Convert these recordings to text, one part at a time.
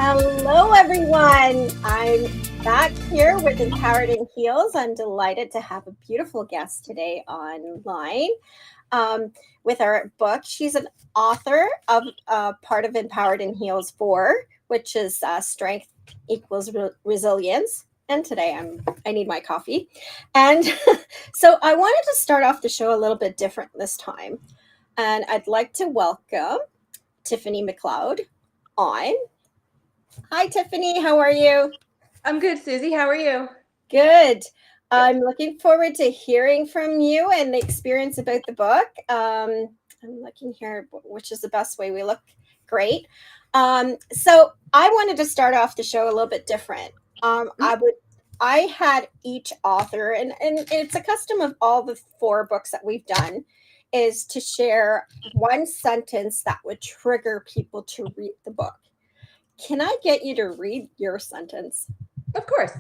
Hello, everyone. I'm back here with Empowered in Heels. I'm delighted to have a beautiful guest today online with our book. She's an author of part of Empowered in Heels 4, which is Strength Equals Resilience. And today I need my coffee. And so I wanted to start off the show a little bit different this time. And I'd like to welcome Tiffany McLeod on. Hi, Tiffany. How are you? I'm good, Susie. How are you? Good. Good. I'm looking forward to hearing from you and the experience about the book. I'm looking here, which is the best way we look. Great. So I wanted to start off the show a little bit different. I had each author, and it's a custom of all the 4 books that we've done, is to share one sentence that would trigger people to read the book. Can I get you to read your sentence? Of course.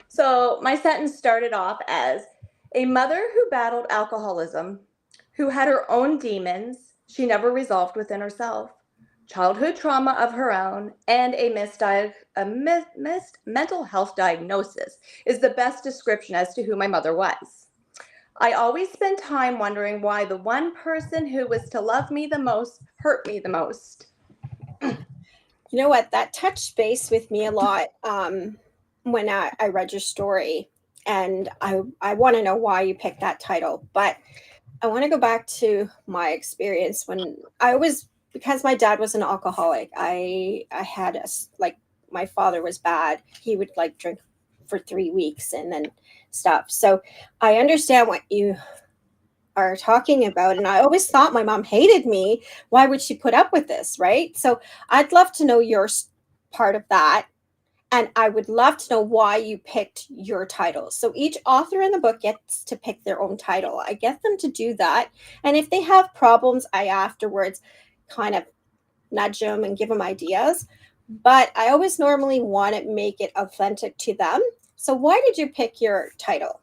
So, my sentence started off as a mother who battled alcoholism, who had her own demons she never resolved within herself, childhood trauma of her own, and a missed mental health diagnosis is the best description as to who my mother was. I always spend time wondering why the one person who was to love me the most hurt me the most. You know what? That touched base with me a lot when I read your story. And I want to know why you picked that title. But I want to go back to my experience when because my dad was an alcoholic. I had like, my father was bad. He would like drink for 3 weeks and then stop. So I understand what you are talking about. And I always thought my mom hated me. Why would she put up with this? Right. So I'd love to know your part of that. And I would love to know why you picked your title. So each author in the book gets to pick their own title. I get them to do that. And if they have problems, I afterwards kind of nudge them and give them ideas. But I always normally want to make it authentic to them. So why did you pick your title?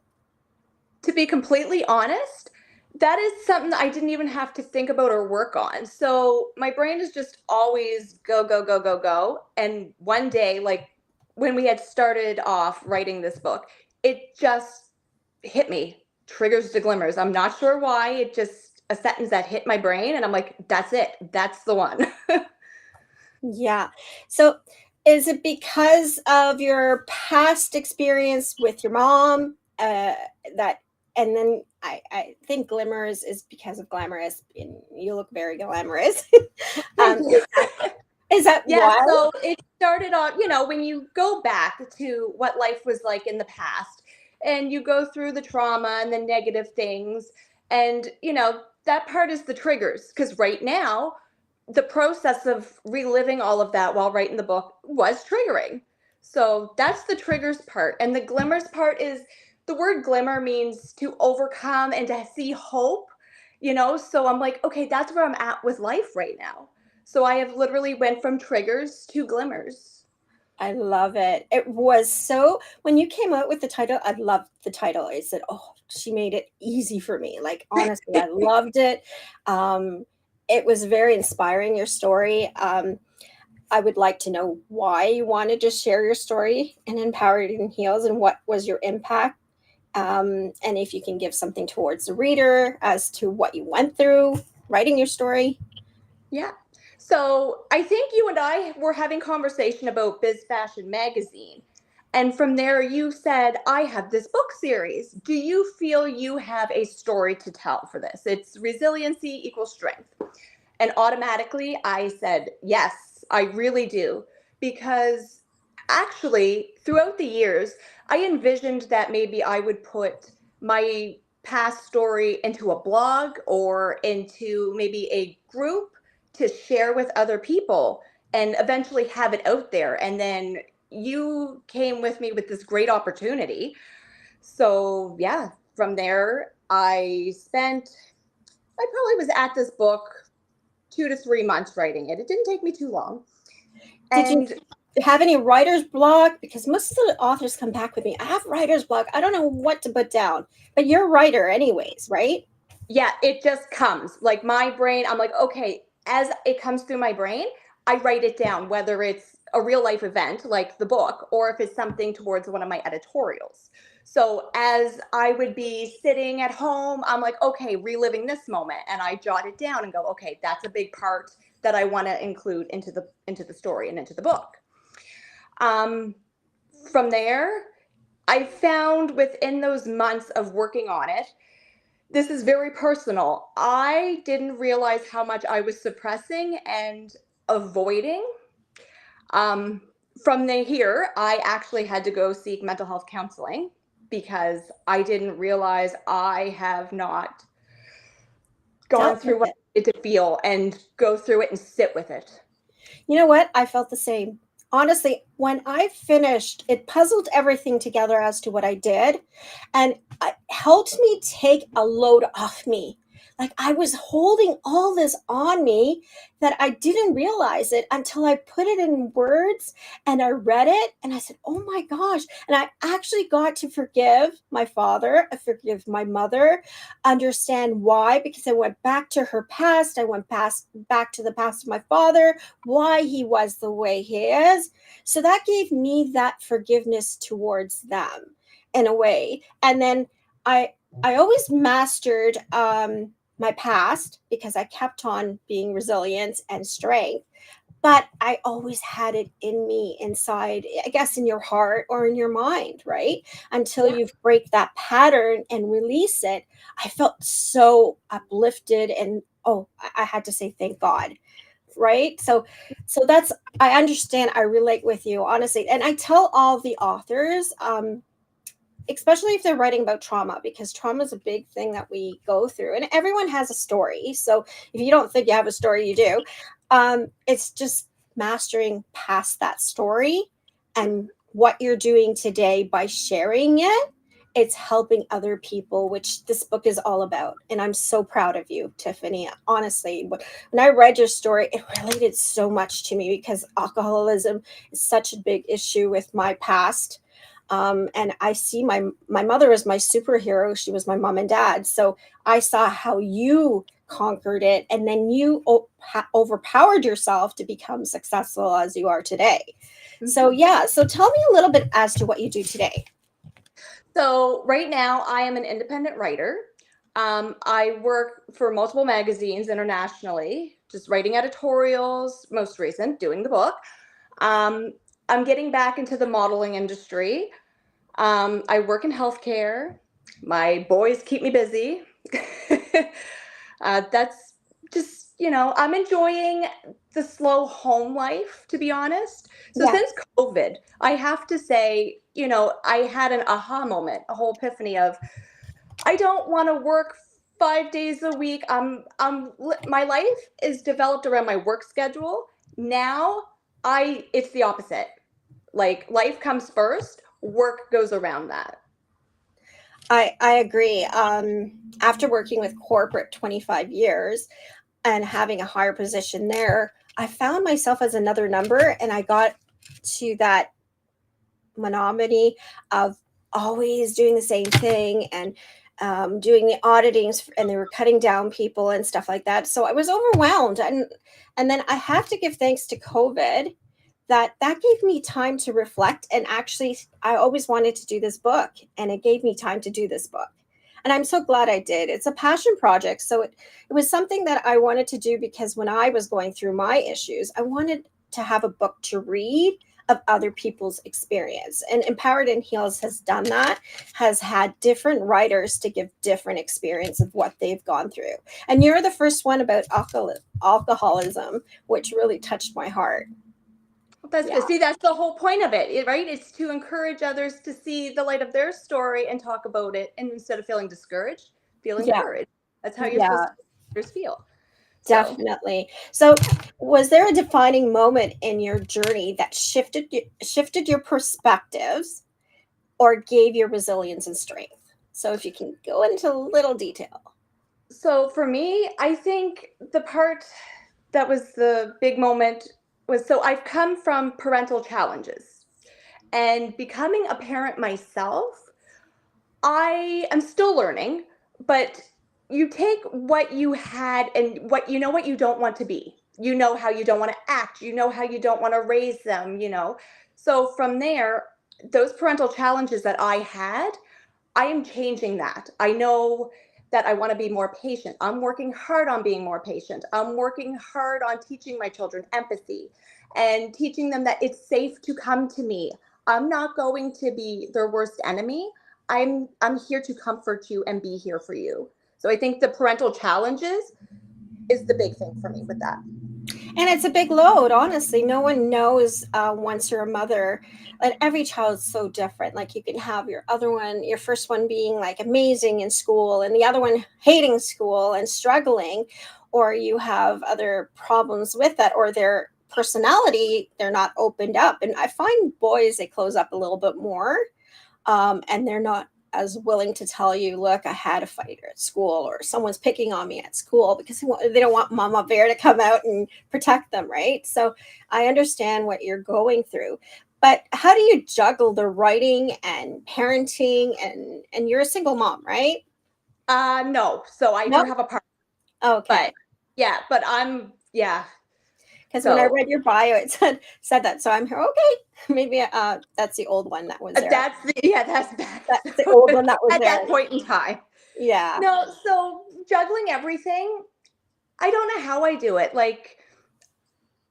To be completely honest, that is something that I didn't even have to think about or work on. So my brain is just always go, go, go, go, go. And one day, like when we had started off writing this book, it just hit me, triggers to glimmers. I'm not sure why. It just a sentence that hit my brain, and I'm like, that's it. That's the one. Yeah. So is it because of your past experience with your mom that, and then I think glimmers is because of glamorous, and you look very glamorous. Thank you. Is that Yeah, why? so it started on, when you go back to what life was like in the past and you go through the trauma and the negative things, and, that part is the triggers. Because right now, the process of reliving all of that while writing the book was triggering. So that's the triggers part. And the glimmers part is the word glimmer means to overcome and to see hope. So I'm like, okay, that's where I'm at with life right now. So I have literally went from triggers to glimmers. I love it. It was so, when you came out with the title, I loved the title. I said, oh, she made it easy for me. Like, honestly, I loved it. It was very inspiring, your story. I would like to know why you wanted to share your story in Empowered in Heels, and what was your impact. And if you can give something towards the reader as to what you went through writing your story. Yeah. So I think you and I were having conversation about Biz Fashion Magazine. And from there, you said, I have this book series. Do you feel you have a story to tell for this? It's resiliency equals strength. And automatically, I said, yes, I really do. Because actually, throughout the years, I envisioned that maybe I would put my past story into a blog or into maybe a group to share with other people and eventually have it out there. And then you came with me with this great opportunity. So, yeah, from there, I probably was at this book 2 to 3 months writing it. It didn't take me too long. Did you And have any writer's block? Because most of the authors come back with me, I have writer's block. I don't know what to put down. But you're a writer anyways, right? yeah, it just comes. Like my brain, I'm like, okay, as it comes through my brain, I write it down, whether it's a real life event like the book, or if it's something towards one of my editorials. So as I would be sitting at home, I'm like, okay, reliving this moment, and I jot it down and go, okay, that's a big part that I want to include into the story and into the book. From there, I found within those months of working on it, this is very personal. I didn't realize how much I was suppressing and avoiding. From here, I actually had to go seek mental health counseling because I didn't realize I have not gone Dealt through with what it. I needed to feel and go through it and sit with it. You know what? I felt the same. Honestly, when I finished, it puzzled everything together as to what I did, and it helped me take a load off me. Like I was holding all this on me that I didn't realize it until I put it in words and I read it and I said, "Oh my gosh." And I actually got to forgive my father, I forgive my mother, understand why, because I went back to her past, I went back to the past of my father, why he was the way he is. So that gave me that forgiveness towards them in a way. And then I always mastered my past because I kept on being resilient and strength. But I always had it in me inside, I guess in your heart or in your mind, right? Until Yeah. you break that pattern and release it. I felt so uplifted and oh, I had to say thank God, right? So that's, I understand, I relate with you honestly, and I tell all the authors, especially if they're writing about trauma, because trauma is a big thing that we go through and everyone has a story. So if you don't think you have a story, you do. It's just mastering past that story, and what you're doing today by sharing it, it's helping other people, which this book is all about. And I'm so proud of you, Tiffany. Honestly, when I read your story, it related so much to me because alcoholism is such a big issue with my past. And I see my mother as my superhero. She was my mom and dad. So I saw how you conquered it, and then you overpowered yourself to become successful as you are today. So yeah, so tell me a little bit as to what you do today. So right now, I am an independent writer. I work for multiple magazines internationally, just writing editorials, most recent, doing the book. I'm getting back into the modeling industry. I work in healthcare. My boys keep me busy. That's just, I'm enjoying the slow home life, to be honest. So Yeah. since COVID, I have to say, I had an aha moment, a whole epiphany of, I don't want to work 5 days a week. My life is developed around my work schedule. Now it's the opposite. Like life comes first, work goes around that. I agree. After working with corporate 25 years and having a higher position there, I found myself as another number, and I got to that monotony of always doing the same thing and doing the auditings, and they were cutting down people and stuff like that. So I was overwhelmed, and then I have to give thanks to COVID that gave me time to reflect. And actually, I always wanted to do this book, and it gave me time to do this book. And I'm so glad I did. It's a passion project. So it was something that I wanted to do because when I was going through my issues, I wanted to have a book to read of other people's experience. And Empowered and Heals has done that, has had different writers to give different experience of what they've gone through. And you're the first one about alcoholism, which really touched my heart. That's good. Yeah. See, that's the whole point of it, right? It's to encourage others to see the light of their story and talk about it. And instead of feeling discouraged, feel Yeah. encouraged. That's how you're supposed Yeah. to make others feel. So, Definitely. So, was there a defining moment in your journey that shifted your perspectives or gave you resilience and strength? So, if you can go into a little detail. so for me, I think the part that was the big moment was, so I've come from parental challenges and becoming a parent myself. I am still learning, but you take what you had and what you don't want to be. you know how you don't want to act, you know how you don't want to raise them, So from there, those parental challenges that I had, I am changing that. I know that I want to be more patient. I'm working hard on being more patient. I'm working hard on teaching my children empathy and teaching them that it's safe to come to me. I'm not going to be their worst enemy. I'm here to comfort you and be here for you. So I think the parental challenges is the big thing for me with that. And it's a big load, honestly. No one knows once you're a mother. And every child's so different. Like you can have your first one being like amazing in school, and the other one hating school and struggling, or you have other problems with that, or their personality, they're not opened up. And I find boys, they close up a little bit more, and they're not as willing to tell you, look, I had a fight at school, or someone's picking on me at school, because they don't want mama bear to come out and protect them, right? So I understand what you're going through. But how do you juggle the writing and parenting, and you're a single mom, right? No. So I do Nope. have a partner, Okay. but yeah, but yeah. Because when I So read your bio, it said that. So I'm here, okay. Maybe that's the old one that was there. that's back. That's the old one that was At there. that point in time. Yeah. No, so juggling everything, I don't know how I do it. Like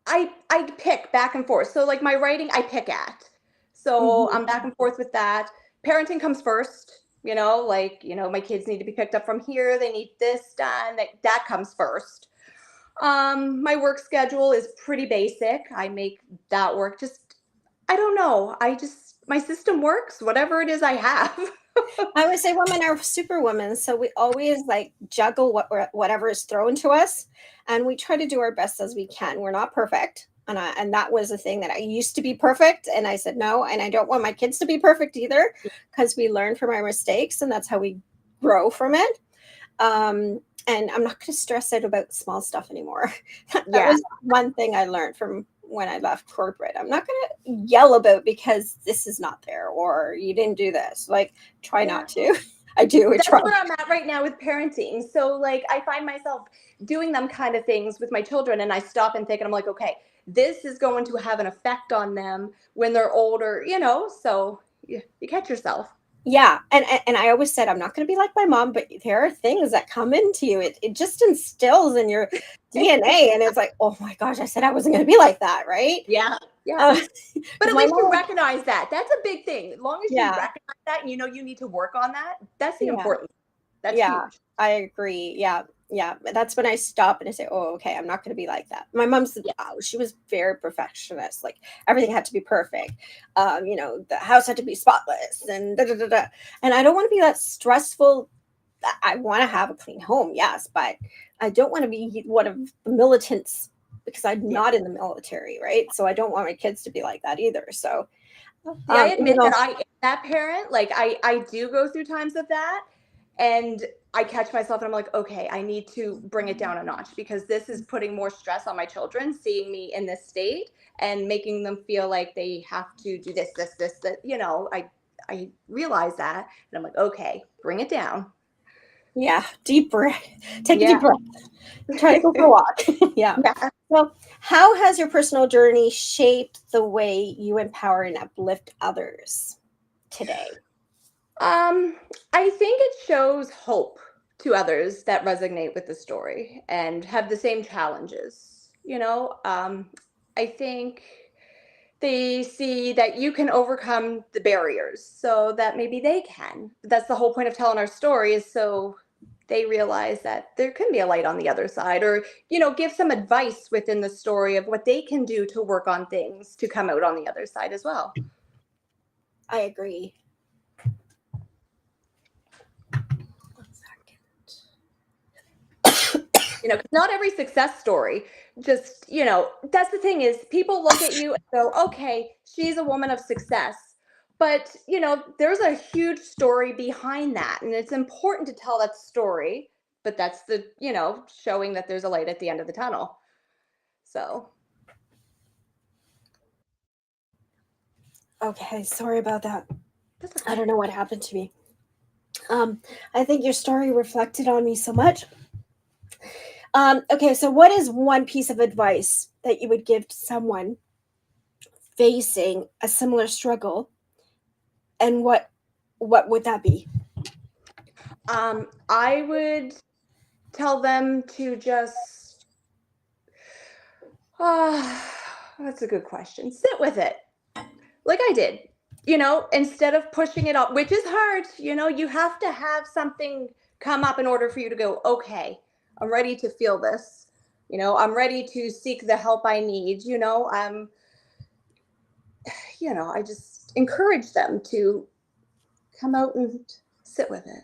I pick back and forth. So like my writing, I pick at. So Mhm. I'm back and forth with that. Parenting comes first, my kids need to be picked up from here. They need this done. That comes first. My work schedule is pretty basic. I make that work. Just I don't know. My system works, whatever it is I have. I would say women are superwomen, so we always like juggle whatever is thrown to us, and we try to do our best as we can. We're not perfect, and that was the thing that I used to be perfect, and I said no, and I don't want my kids to be perfect either, because we learn from our mistakes, and that's how we grow from it. And I'm not going to stress out about small stuff anymore. That Yeah. was one thing I learned from when I left corporate. I'm not going to yell about because this is not there or you didn't do this. Like, try not to. I do. That's try. where I'm at right now with parenting. So like I find myself doing them kind of things with my children, and I stop and think, and I'm like, okay, this is going to have an effect on them when they're older, so you catch yourself. Yeah, and I always said I'm not going to be like my mom, but there are things that come into you. It just instills in your DNA, and it's like, oh my gosh, I said I wasn't going to be like that, right? Yeah. Uh, But 'cause at my least you mom, recognize that. That's a big thing. As long as you yeah, recognize that and you know you need to work on that, that's the yeah. important. That's Yeah, huge. I agree. Yeah, yeah. That's when I stop and I say, "Oh, okay, I'm not going to be like that." My mom's, Yeah. she was very perfectionist. Like everything had to be perfect. The house had to be spotless, and da da da da. And I don't want to be that stressful. I want to have a clean home, yes, but I don't want to be one of the militants, because I'm Yeah. not in the military, right? So I don't want my kids to be like that either. So, See, I even admit though, that I am that parent. Like I do go through times of that, and I catch myself and I'm like, okay, I need to bring it down a notch because this is putting more stress on my children, seeing me in this state and making them feel like they have to do this, that, I realize that and I'm like, okay, bring it down. yeah, deep breath, take a deep Yeah. breath. Try to go for a walk. Yeah. Yeah. Well, how has your personal journey shaped the way you empower and uplift others today? I think it shows hope to others that resonate with the story and have the same challenges. I think they see that you can overcome the barriers so that maybe they can. That's the whole point of telling our story is so they realize that there can be a light on the other side or, give some advice within the story of what they can do to work on things to come out on the other side as well. I agree. 'Cause not every success story just, that's the thing is people look at you and go, okay, she's a woman of success. But, there's a huge story behind that. And it's important to tell that story. But that's showing that there's a light at the end of the tunnel. So, Okay, sorry about that. that's I okay. don't know what happened to me. I think your story reflected on me so much. Okay, so what is one piece of advice that you would give to someone facing a similar struggle, and what would that be? I would tell them to just, that's a good question. Sit with it, like I did. Instead of pushing it up, which is hard. You have to have something come up in order for you to go, okay, I'm ready to feel this. I'm ready to seek the help I need. I just encourage them to come out and sit with it.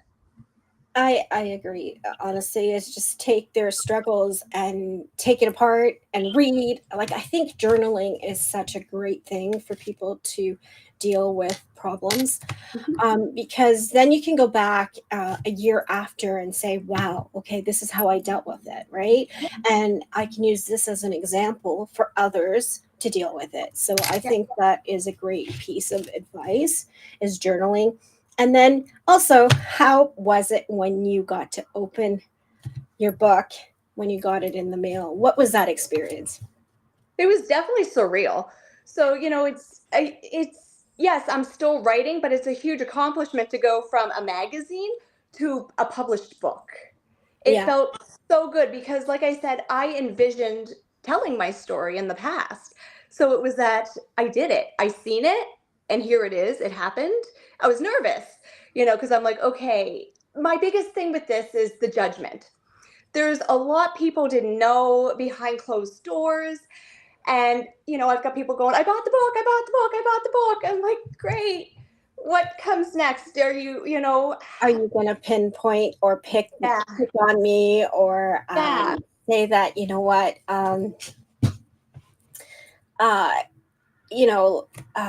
I agree. Honestly, is just take their struggles and take it apart and read. Like, I think journaling is such a great thing for people to deal with problems, Mhm. because then you can go back a year after and say, "Wow, okay, this is how I dealt with it," right? And I can use this as an example for others to deal with it. So I Yeah. think that is a great piece of advice, is journaling. And then also, how was it when you got to open your book, when you got it in the mail? What was that experience? It was definitely surreal. So, it's yes, I'm still writing, but it's a huge accomplishment to go from a magazine to a published book. It Yeah. felt so good because, like I said, I envisioned telling my story in the past. So it was that I did it. I seen it, and here it is. It happened. I was nervous, because I'm like, okay, my biggest thing with this is the judgment. There's a lot people didn't know behind closed doors. And, I've got people going, I bought the book, I bought the book, I bought the book. I'm like, great. What comes next? Are you, Are you going to pinpoint or yeah, pick on me, or yeah. say that, uh, you know,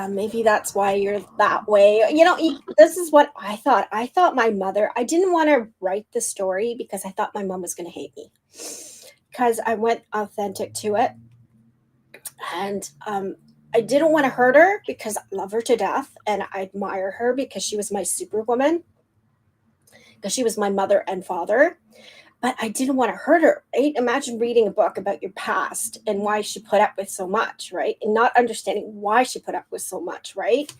maybe that's why you're that way. This is what I thought. I thought my mother, I didn't want to write the story because I thought my mom was going to hate me, because I went authentic to it. And I didn't want to hurt her because I love her to death and I admire her because she was my superwoman, because she was my mother and father. But I didn't want to hurt her. Right? Imagine reading a book about your past and why she put up with so much, right? And not understanding why she put up with so much, right?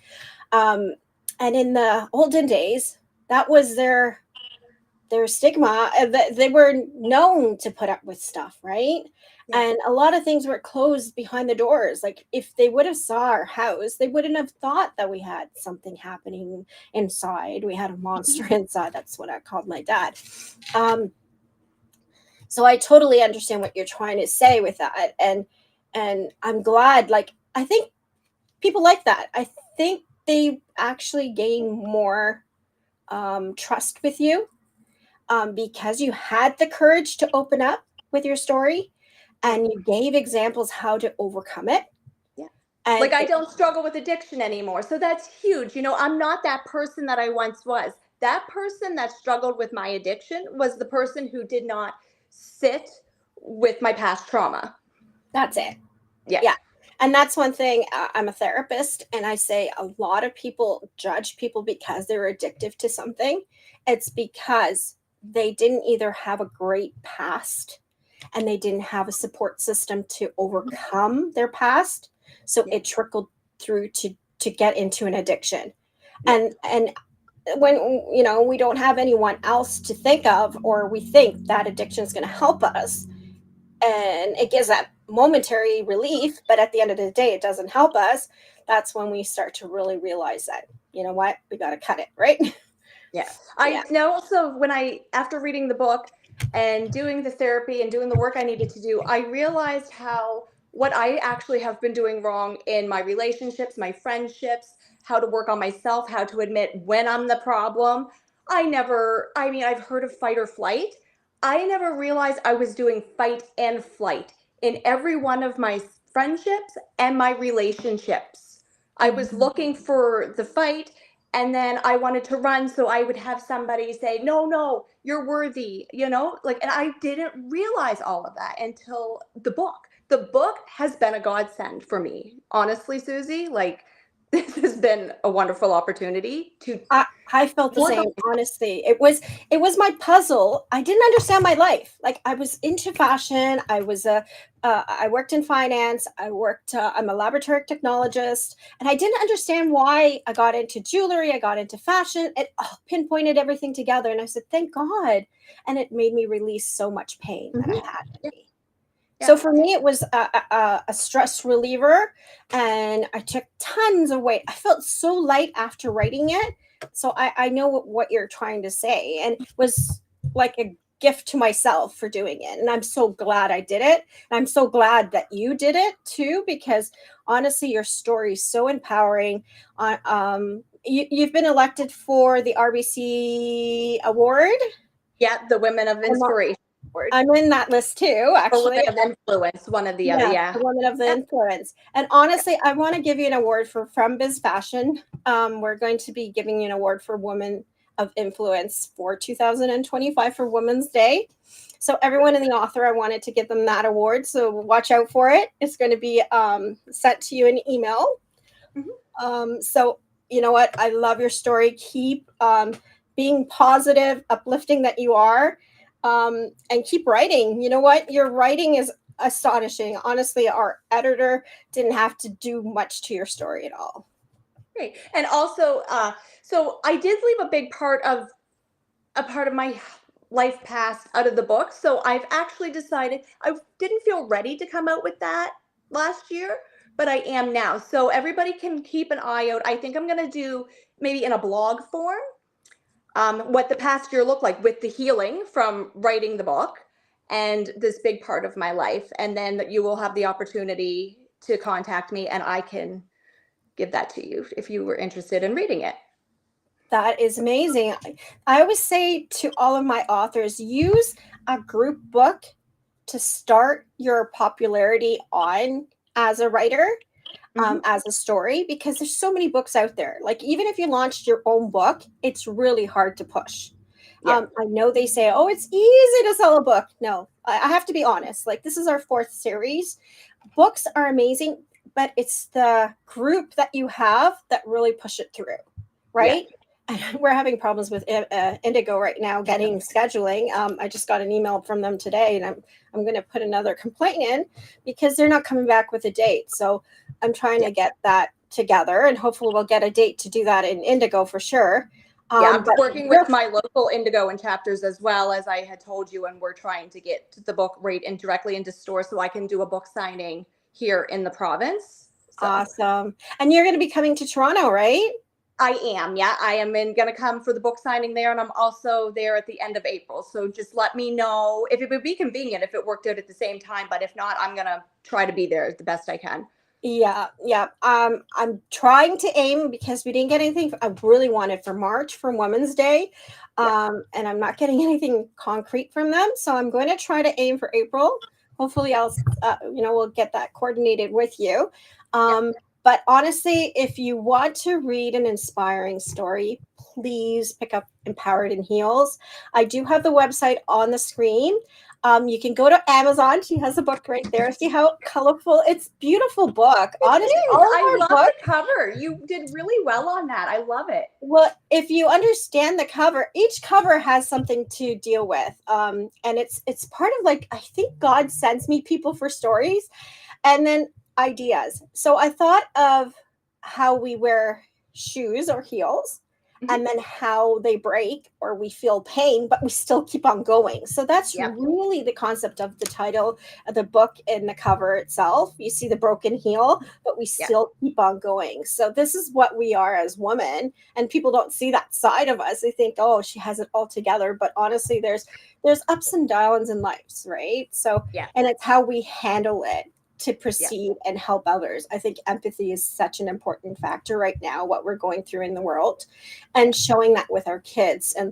Um, and in the olden days, that was their stigma, that they were known to put up with stuff, right? Yeah. And a lot of things were closed behind the doors. Like, if they would have saw our house, they wouldn't have thought that we had something happening inside. We had a monster inside. That's what I called my dad. um, so I totally understand what you're trying to say with that. And I'm glad, like, I think people like that. I think they actually gain more trust with you, because you had the courage to open up with your story Yeah. and you gave examples how to overcome it. Yeah. And Like I don't struggle with addiction anymore. So that's huge. I'm not that person that I once was. That person that struggled with my addiction was the person who did not sit with my past trauma. that's it. Yeah. Yeah. And that's one thing. I'm a therapist, and I say a lot of people judge people because they're addictive to something. It's because they didn't either have a great past, and they didn't have a support system to overcome their past. So Yeah. it trickled through to get into an addiction. Yeah. And when we don't have anyone else to think of, or we think that addiction is going to help us, and it gives that momentary relief, but at the end of the day it doesn't help us, that's when we start to really realize that, what, we got to cut it, right? Yeah. Yeah. I now also, when after reading the book and doing the therapy and doing the work I needed to do, I realized how what I actually have been doing wrong in my relationships, my friendships, how to work on myself, how to admit when I'm the problem. I've heard of fight or flight. I never realized I was doing fight and flight in every one of my friendships and my relationships. I was Mhm. looking for the fight, and then I wanted to run, so I would have somebody say, no, no, you're worthy, and I didn't realize all of that until the book. The book has been a godsend for me, honestly, Susie. Like, this has been a wonderful opportunity to I felt the work same, on. honestly. It was my puzzle. I didn't understand my life. Like I was into fashion. I worked in finance. I'm a laboratory technologist, and I didn't understand why I got into jewelry. I got into fashion. It all pinpointed everything together, and I said, "Thank God!" And it made me release so much pain that I Mhm. had in Yeah, me. So yeah. for me, it was a stress reliever, and I took tons of weight. I felt so light after writing it. So I know what you're trying to say, and it was like a gift to myself for doing it. And I'm so glad I did it. And I'm so glad that you did it too, because honestly, your story is so empowering. You've been elected for the RBC award. Yeah, the Women of I'm, Inspiration Award. I'm in that list too, Or actually. Women of Influence, one of the other, Yeah, yeah. the woman of the Yeah. influence. And honestly, I want to give you an award for From Biz Fashion. We're going to be giving you an award for Woman of Influence for 2025 for Women's Day. So everyone in the author, I wanted to give them that award. So watch out for it. It's going to be sent to you in email. Mhm. So you know what? I love your story. Keep being positive, uplifting that you are, and keep writing. You know what? Your writing is astonishing. Honestly, our editor didn't have to do much to your story at all. Great. And also, so I did leave a part of my life past out of the book. So I've actually decided I didn't feel ready to come out with that last year, but I am now. So everybody can keep an eye out. I think I'm going to do maybe in a blog form what the past year looked like with the healing from writing the book and this big part of my life. And then you will have the opportunity to contact me and I can give that to you if you were interested in reading it. That is amazing. I always say to all of my authors, use a group book to start your popularity on as a writer, Mhm. as a story, because there's so many books out there. Like even if you launched your own book, it's really hard to push. Yeah. I know they say, "Oh, it's easy to sell a book." No, I have to be honest. Like this is our fourth series. Books are amazing, but it's the group that you have that really push it through, Yeah. right? And we're having problems with Indigo right now getting scheduling. I just got an email from them today, and I'm going to put another complaint in because they're not coming back with a date. So I'm trying Yeah. to get that together, and hopefully we'll get a date to do that in Indigo for sure. Yeah, I'm But working with my local Indigo and chapters as well, as I had told you, and we're trying to get the book right in directly into stores so I can do a book signing here in the province. So awesome. And you're going to be coming to Toronto, right? I am, yeah, I am going to come for the book signing there, and I'm also there at the end of April. So just let me know if it would be convenient if it worked out at the same time, but if not, I'm going to try to be there the best I can. Yeah, yeah. I'm trying to aim because we didn't get anything I really wanted for March for Women's Day. Yeah. And I'm not getting anything concrete from them. So I'm going to try to aim for April. Hopefully we'll get that coordinated with you. Yeah. But honestly, if you want to read an inspiring story, please pick up Empowered in Heels. I do have the website on the screen. You can go to Amazon. She has a book right there. See how colorful? It's a beautiful book. It Honestly, is. all of I our love books. the cover. You did really well on that. I love it. Well, if you understand the cover, each cover has something to deal with, and it's part of like I think God sends me people for stories, and then ideas. So I thought of how we wear shoes or heels, Mhm. and then how they break or we feel pain, but we still keep on going. So that's Yep. really the concept of the title of the book and the cover itself. You see the broken heel, but we Yeah. still keep on going. So this is what we are as women, and people don't see that side of us. They think, oh, she has it all together, but honestly, there's ups and downs in life, right? So, Yeah. and it's how we handle it to Yeah. proceed and help others. I think empathy is such an important factor right now, what we're going through in the world, and showing that with our kids. And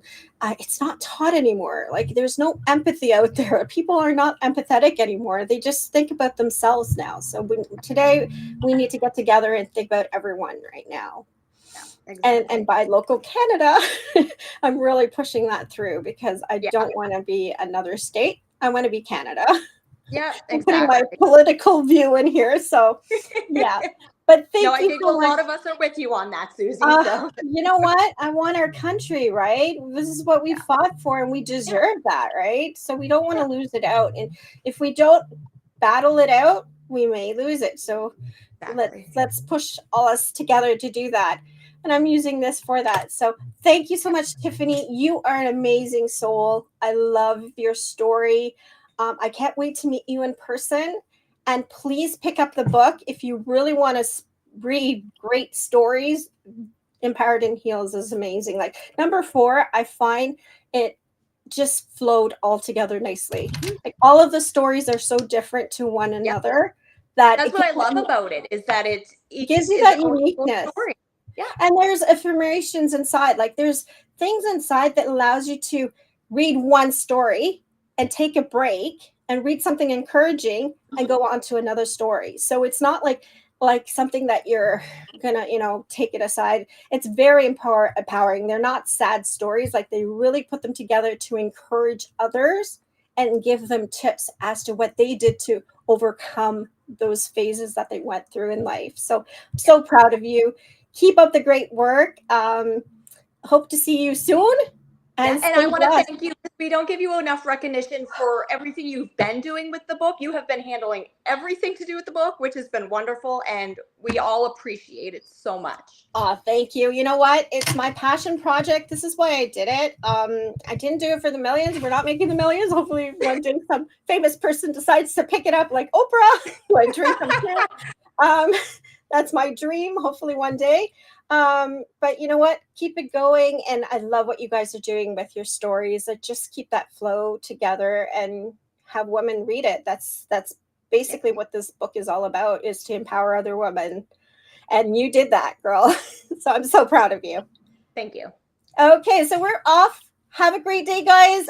it's not taught anymore. Like there's no empathy out there. People are not empathetic anymore. They just think about themselves now. So today we need to get together and think about everyone right now. Yeah. And Exactly. by local Canada, I'm really pushing that through because I Yeah. don't want to be another state. I want to be Canada. Yeah. I'm putting my Exactly. political view in here. So, yeah. But No, thank I you think a so much. lot of us are with you on that, Susie. Uh, So you know what? I want our country, right? This is what we yeah, fought for, and we yeah, deserve that, right? So we don't want yeah, to lose it out. And if we don't battle it out, we may lose it. So exactly. let's push all us together to do that. And I'm using this for that. So thank you so much, Tiffany. You are an amazing soul. I love your story. I can't wait to meet you in person. And please pick up the book if you really want to read great stories. Empowered in Heels is amazing. Like number 4, I find it just flowed all together nicely. Like all of the stories are so different to one Yeah, another that that's what I love about it is that it's it each gives you is that its own little uniqueness. story. Yeah, And there's affirmations inside. Like there's things inside that allows you to read one story and take a break and read something encouraging and go on to another story. So it's not like something that you're gonna, take it aside. It's very empowering. They're not sad stories. Like they really put them together to encourage others and give them tips as to what they did to overcome those phases that they went through in life. So I'm so proud of you. Keep up the great work. Hope to see you soon yeah. and And I stay want to blessed. thank you. We don't give you enough recognition for everything you've been doing with the book. You have been handling everything to do with the book, which has been wonderful, and we all appreciate it so much. Thank you. You know what? It's my passion project. This is why I did it. I didn't do it for the millions. We're not making the millions. Hopefully, one day some famous person decides to pick it up, like Oprah, who I drink from here. Um, that's my dream. Hopefully, one day. But you know what? Keep it going, and I love what you guys are doing with your stories. Just keep that flow together and have women read it. That's basically what this book is all about: is to empower other women. And you did that, girl. So I'm so proud of you. Thank you. Okay, so we're off. Have a great day, guys.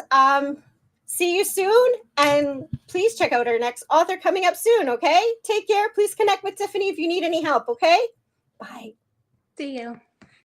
See you soon. And please check out our next author coming up soon, okay? Take care. Please connect with Tiffany if you need any help, okay? Bye. See you.